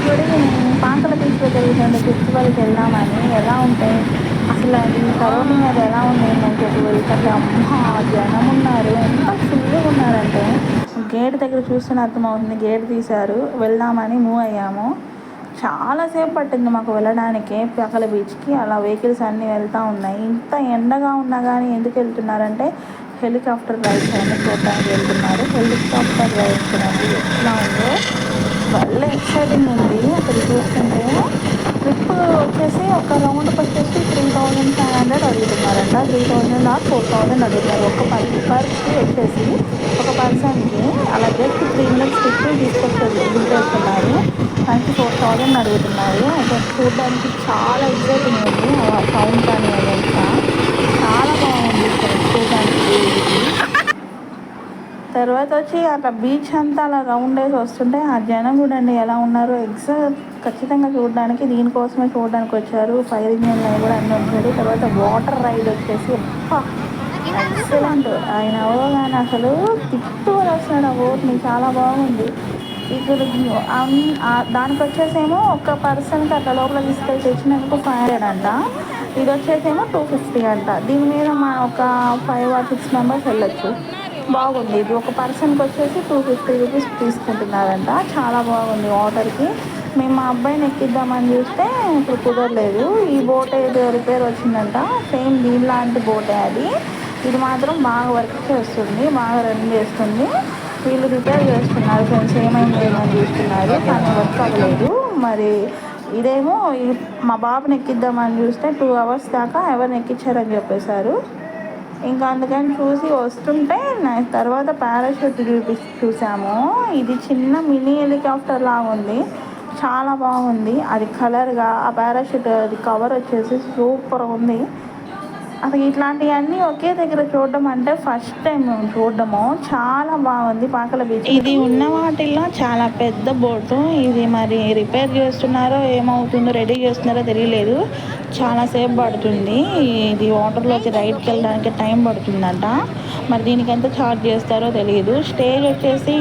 గుడి పాంకల బీచ్లో జరుగుతుంది ఫెస్టివల్కి వెళ్దామని. ఎలా ఉంటాయి అసలు, అది సరౌండింగ్ అది ఎలా ఉండేదని చెప్పి వెళ్తుంటే అమ్మ జనం ఉన్నారు. ఎంత ఫుల్గా ఉన్నారంటే గేట్ దగ్గర చూస్తూనే అర్థమవుతుంది. గేట్ తీశారు, వెళ్దామని మూవ్ అయ్యాము. చాలాసేపు పట్టింది మాకు వెళ్ళడానికి పాకల బీచ్కి. అలా వెహికల్స్ అన్నీ వెళ్తూ ఉన్నాయి. ఇంత ఎండగా ఉన్నా కానీ ఎందుకు వెళ్తున్నారంటే హెలికాప్టర్ రైడ్స్ అన్నీ చూడడానికి వెళ్తున్నారు. హెలికాప్టర్ రైడ్స్ చూడండి ఎట్లా ఉందో, భలే ఎక్సైటింగ్ ఉంది అసలు చూస్తుంటే. ట్రిప్ వచ్చేసి ఒక రౌండ్కి వచ్చేసి 3500 అడుగుతున్నారంట. 3000 ఆర్ 4000 అడుగుతున్నారు ఒక పర్కి వచ్చేసి, ఒక పర్సన్కి. అలా జస్ట్ 3 మినిట్స్ ట్రిప్ దింపేస్తున్నారు. దానికి 4000 అడుగుతున్నారు. అయితే చూడడానికి చాలా ఎక్సైటింగ్ ఉంది. ఆ సౌండ్ కానీ అదంతా చాలా బాగుంది చూడడానికి. తర్వాత వచ్చి అట్లా బీచ్ అంతా అలా రౌండ్ వేసి వస్తుంటే ఆ జనం చూడండి ఎలా ఉన్నారు. ఖచ్చితంగా చూడడానికి, దీనికోసమే చూడడానికి వచ్చారు. ఫైర్ ఇంజిన్లు కూడా అన్నీ వచ్చారు. తర్వాత వాటర్ రైడ్ వచ్చేసి ఎక్సలెంట్. ఆయన ఎవరో కానీ అసలు తిప్పుతూ వస్తున్నాడు ఆ బోట్ని, చాలా బాగుంది. ఇక్కడ దానికి వచ్చేసేమో ఒక పర్సన్కి అట్లా లోపల తీసుకెళ్ళి తెచ్చినందుకు 500 అంట. ఇది వచ్చేసేమో 250 అంట. దీని మీద ఒక 5 or 6 మెంబర్స్ వెళ్ళొచ్చు. బాగుంది. ఇది ఒక పర్సన్కి వచ్చేసి 250 రూపీస్ తీసుకుంటున్నారంట. చాలా బాగుంది వాటర్కి. మేము మా అబ్బాయిని ఎక్కిద్దామని చూస్తే ఇప్పుడు కుదరలేదు. ఈ బోట్ ఏదో రిపేర్ వచ్చిందంట. సేమ్ దీనిలాంటి బోటే అది. ఇది మాత్రం బాగా వర్క్ చేస్తుంది, బాగా రన్ చేస్తుంది. వీళ్ళు రిపేర్ చేస్తున్నారు, ఫ్రెండ్స్ ఏమైంది ఏమని చూస్తున్నారు, కానీ వర్క్ అవ్వలేదు. మరి ఇదేమో మా బాబుని ఎక్కిద్దామని చూస్తే 2 hours దాకా ఎవరిని ఎక్కించారని చెప్పేశారు. ఇంకా అందుకని చూసి వస్తుంటే తర్వాత పారాషూట్ చూసాము. ఇది చిన్న మినీ హెలికాప్టర్ లాగా ఉంది, చాలా బాగుంది. అది కలర్గా ఆ పారాషూట్ అది కవర్ వచ్చేసి సూపర్ ఉంది. అసలు ఇట్లాంటివన్నీ ఒకే దగ్గర చూడడం అంటే ఫస్ట్ టైం మేము చూడడము. చాలా బాగుంది పాకల బీచ్. ఇది ఉన్న వాటిల్లో చాలా పెద్ద బోటు. ఇది మరి రిపేర్ చేస్తున్నారో ఏమవుతుందో, రెడీ చేస్తున్నారో తెలియలేదు. చాలాసేపు పడుతుంది. ఇది వాటర్లోకి రైడ్కి వెళ్ళడానికి టైం పడుతుందంట. మరి దీనికి ఎంత ఛార్జ్ చేస్తారో తెలియదు. స్టేజ్ వచ్చేసి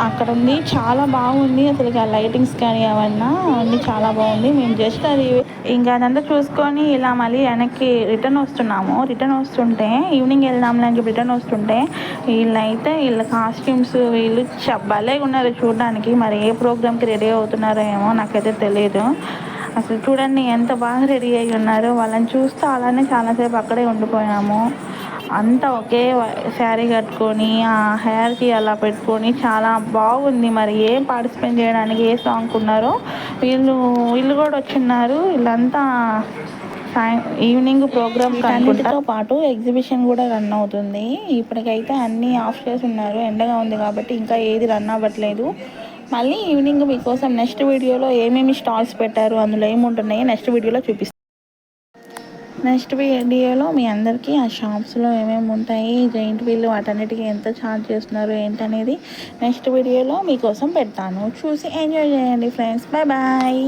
అక్కడ ఉంది, చాలా బాగుంది. అసలు ఆ లైటింగ్స్ కానీ అవన్నీ అన్నీ చాలా బాగుంది. మేము జస్ట్ అది ఇంకా అదంతా చూసుకొని ఇలా మళ్ళీ వెనక్కి రిటర్న్ వస్తుంటే ఈవినింగ్ వెళ్దాంలే అని చెప్పి రిటర్న్ వస్తుంటే వీళ్ళ కాస్ట్యూమ్స్ వీళ్ళు భలేగా ఉన్నారు చూడడానికి. మరి ఏ ప్రోగ్రామ్కి రెడీ అవుతున్నారో ఏమో, నాకైతే తెలియదు. అసలు చూడండి ఎంత బాగా రెడీ అయ్యి ఉన్నారో. వాళ్ళని చూస్తూ అలానే చాలాసేపు అక్కడే ఉండిపోయాము. అంతా ఒకే శారీ కట్టుకొని ఆ హెయిర్కి అలా పెట్టుకొని చాలా బాగుంది. మరి ఏం పార్టిసిపేట్ చేయడానికి ఏ సాంగ్ ఉన్నారో వీళ్ళు కూడా వచ్చిన్నారు. వీళ్ళంతా ఈవినింగ్ ప్రోగ్రామ్ అన్నిటితో పాటు ఎగ్జిబిషన్ కూడా రన్ అవుతుంది. ఇప్పటికైతే అన్నీ ఆఫ్ చేసి ఉన్నారు, ఎండగా ఉంది కాబట్టి ఇంకా ఏది రన్ అవ్వట్లేదు. మళ్ళీ ఈవినింగ్ మీకోసం నెక్స్ట్ వీడియోలో ఏమేమి స్టాల్స్ పెట్టారు, అందులో ఏముంటున్నాయి నెక్స్ట్ వీడియోలో చూపిస్తాను. నెక్స్ట్ వీడియోలో మీ అందరికీ ఆ షాప్స్లో ఏమేమి ఉంటాయి, జైంట్ వీల్ వాటన్నిటికీ ఎంత ఛార్జ్ చేస్తున్నారు ఏంటనేది నెక్స్ట్ వీడియోలో మీకోసం పెడతాను. చూసి ఎంజాయ్ చేయండి ఫ్రెండ్స్. Bye bye.